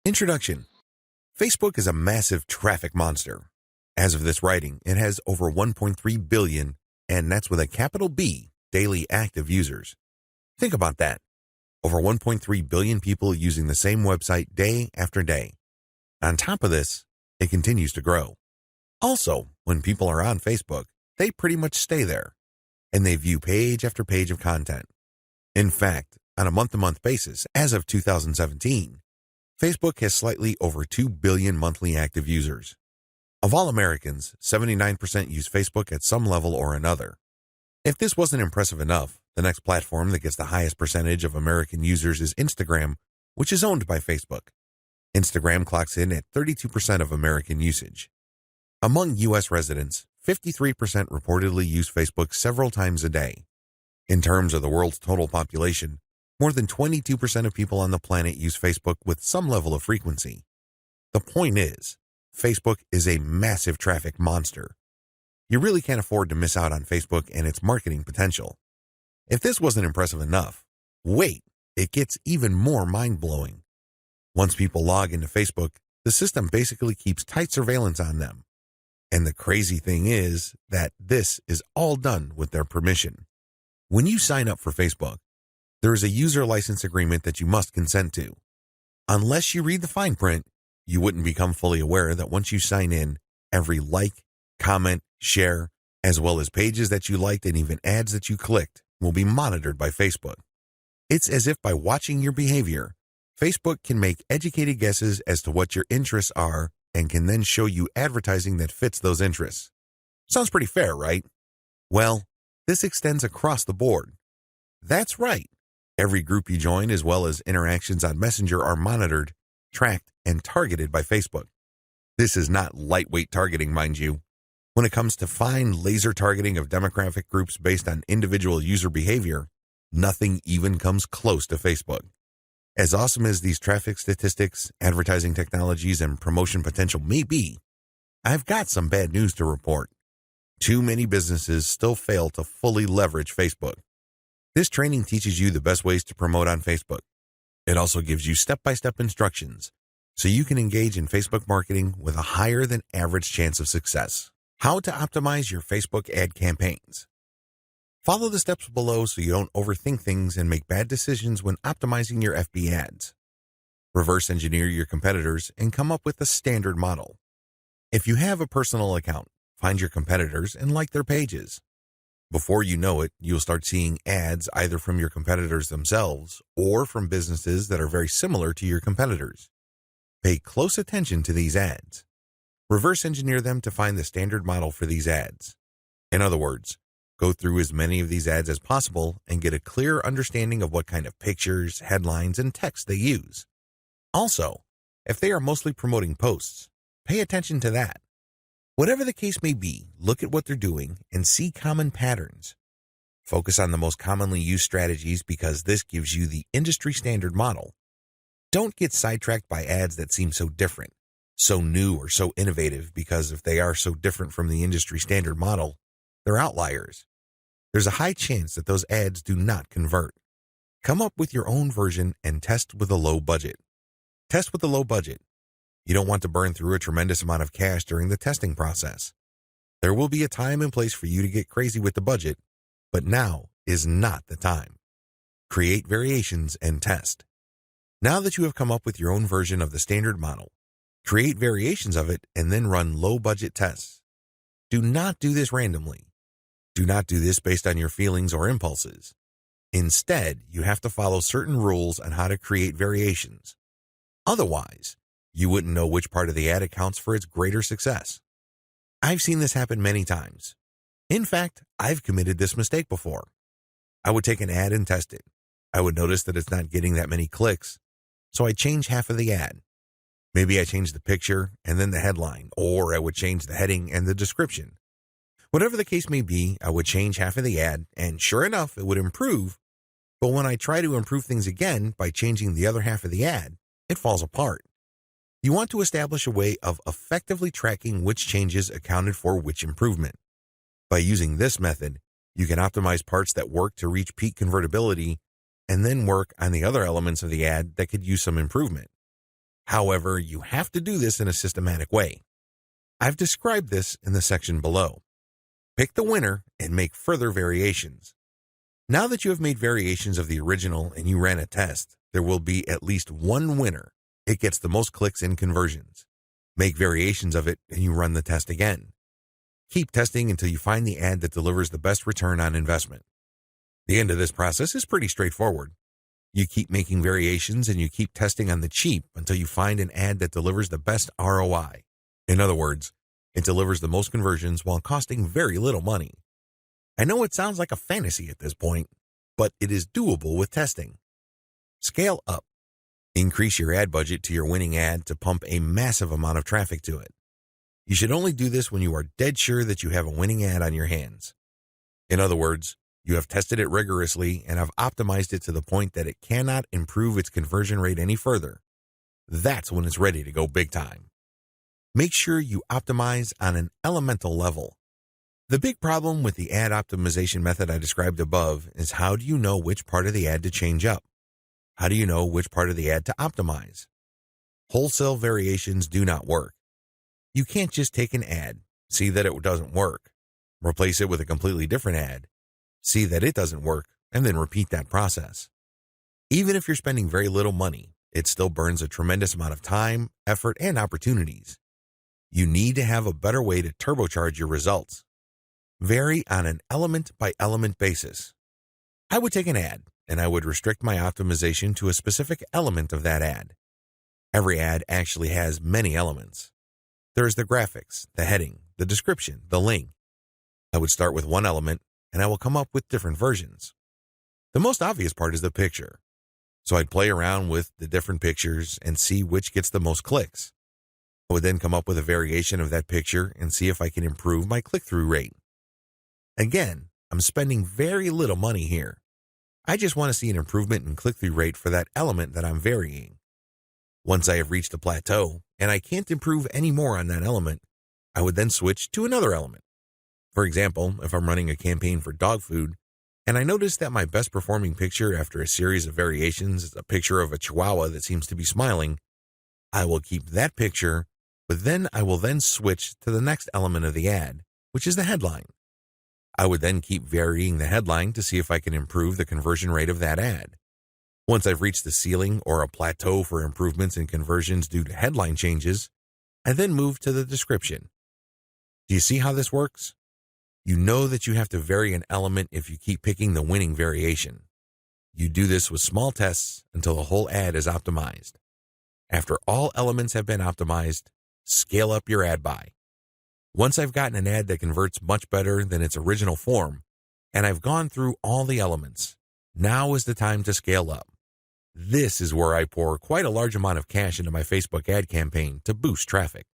Introduction. Facebook is a massive traffic monster. As of this writing, it has over 1.3 billion, and that's with a capital B, daily active users. Think about that. Over 1.3 billion people using the same website day after day. On top of this, it continues to grow. Also, when people are on Facebook, they pretty much stay there, and they view page after page of content. In fact, on a month-to-month basis, as of 2017, Facebook has slightly over 2 billion monthly active users. Of all Americans, 79% use Facebook at some level or another. If this wasn't impressive enough, the next platform that gets the highest percentage of American users is Instagram, which is owned by Facebook. Instagram clocks in at 32% of American usage. Among U.S. residents, 53% reportedly use Facebook several times a day. In terms of the world's total population, more than 22% of people on the planet use Facebook with some level of frequency. The point is, Facebook is a massive traffic monster. You really can't afford to miss out on Facebook and its marketing potential. If this wasn't impressive enough, wait, it gets even more mind-blowing. Once people log into Facebook, the system basically keeps tight surveillance on them. And the crazy thing is that this is all done with their permission. When you sign up for Facebook, there is a user license agreement that you must consent to. Unless you read the fine print, you wouldn't become fully aware that once you sign in, every like, comment, share, as well as pages that you liked and even ads that you clicked will be monitored by Facebook. It's as if by watching your behavior, Facebook can make educated guesses as to what your interests are and can then show you advertising that fits those interests. Sounds pretty fair, right? Well, this extends across the board. That's right. Every group you join, as well as interactions on Messenger, are monitored, tracked, and targeted by Facebook. This is not lightweight targeting, mind you. When it comes to fine laser targeting of demographic groups based on individual user behavior, nothing even comes close to Facebook. As awesome as these traffic statistics, advertising technologies, and promotion potential may be, I've got some bad news to report. Too many businesses still fail to fully leverage Facebook. This training teaches you the best ways to promote on Facebook. It also gives you step-by-step instructions so you can engage in Facebook marketing with a higher than average chance of success. How to optimize your Facebook ad campaigns. Follow the steps below so you don't overthink things and make bad decisions when optimizing your FB ads. Reverse engineer your competitors and come up with a standard model. If you have a personal account, find your competitors and like their pages. Before you know it, you'll start seeing ads either from your competitors themselves or from businesses that are very similar to your competitors. Pay close attention to these ads. Reverse engineer them to find the standard model for these ads. In other words, go through as many of these ads as possible and get a clear understanding of what kind of pictures, headlines, and text they use. Also, if they are mostly promoting posts, pay attention to that. Whatever the case may be, look at what they're doing and see common patterns. Focus on the most commonly used strategies because this gives you the industry standard model. Don't get sidetracked by ads that seem so different, so new or so innovative, because if they are so different from the industry standard model, they're outliers. There's a high chance that those ads do not convert. Come up with your own version and test with a low budget. Test with a low budget. You don't want to burn through a tremendous amount of cash during the testing process. There will be a time and place for you to get crazy with the budget, but now is not the time. Create variations and test. Now that you have come up with your own version of the standard model, create variations of it and then run low-budget tests. Do not do this randomly. Do not do this based on your feelings or impulses. Instead, you have to follow certain rules on how to create variations. Otherwise, you wouldn't know which part of the ad accounts for its greater success. I've seen this happen many times. In fact, I've committed this mistake before. I would take an ad and test it. I would notice that it's not getting that many clicks, so I'd change half of the ad. Maybe I change the picture and then the headline, or I would change the heading and the description. Whatever the case may be, I would change half of the ad, and sure enough, it would improve. But when I try to improve things again by changing the other half of the ad, it falls apart. You want to establish a way of effectively tracking which changes accounted for which improvement. By using this method, you can optimize parts that work to reach peak convertibility and then work on the other elements of the ad that could use some improvement. However, you have to do this in a systematic way. I've described this in the section below. Pick the winner and make further variations. Now that you have made variations of the original and you ran a test, there will be at least one winner. It gets the most clicks and conversions. Make variations of it and you run the test again. Keep testing until you find the ad that delivers the best return on investment. The end of this process is pretty straightforward. You keep making variations and you keep testing on the cheap until you find an ad that delivers the best ROI. In other words, it delivers the most conversions while costing very little money. I know it sounds like a fantasy at this point, but it is doable with testing. Scale up. Increase your ad budget to your winning ad to pump a massive amount of traffic to it. You should only do this when you are dead sure that you have a winning ad on your hands. In other words, you have tested it rigorously and have optimized it to the point that it cannot improve its conversion rate any further. That's when it's ready to go big time. Make sure you optimize on an elemental level. The big problem with the ad optimization method I described above is how do you know which part of the ad to change up? How do you know which part of the ad to optimize? Wholesale variations do not work. You can't just take an ad, see that it doesn't work, replace it with a completely different ad, see that it doesn't work, and then repeat that process. Even if you're spending very little money, it still burns a tremendous amount of time, effort, and opportunities. You need to have a better way to turbocharge your results. Vary on an element-by-element basis. I would take an ad, and I would restrict my optimization to a specific element of that ad. Every ad actually has many elements. There's the graphics, the heading, the description, the link. I would start with one element, and I will come up with different versions. The most obvious part is the picture. So I'd play around with the different pictures and see which gets the most clicks. I would then come up with a variation of that picture and see if I can improve my click-through rate. Again, I'm spending very little money here. I just want to see an improvement in click-through rate for that element that I'm varying. Once I have reached a plateau and I can't improve any more on that element, I would then switch to another element. For example, if I'm running a campaign for dog food and I notice that my best performing picture after a series of variations is a picture of a Chihuahua that seems to be smiling, I will keep that picture, but then I will then switch to the next element of the ad, which is the headline. I would then keep varying the headline to see if I can improve the conversion rate of that ad. Once I've reached the ceiling or a plateau for improvements in conversions due to headline changes, I then move to the description. Do you see how this works? You know that you have to vary an element if you keep picking the winning variation. You do this with small tests until the whole ad is optimized. After all elements have been optimized, scale up your ad buy. Once I've gotten an ad that converts much better than its original form, and I've gone through all the elements, now is the time to scale up. This is where I pour quite a large amount of cash into my Facebook ad campaign to boost traffic.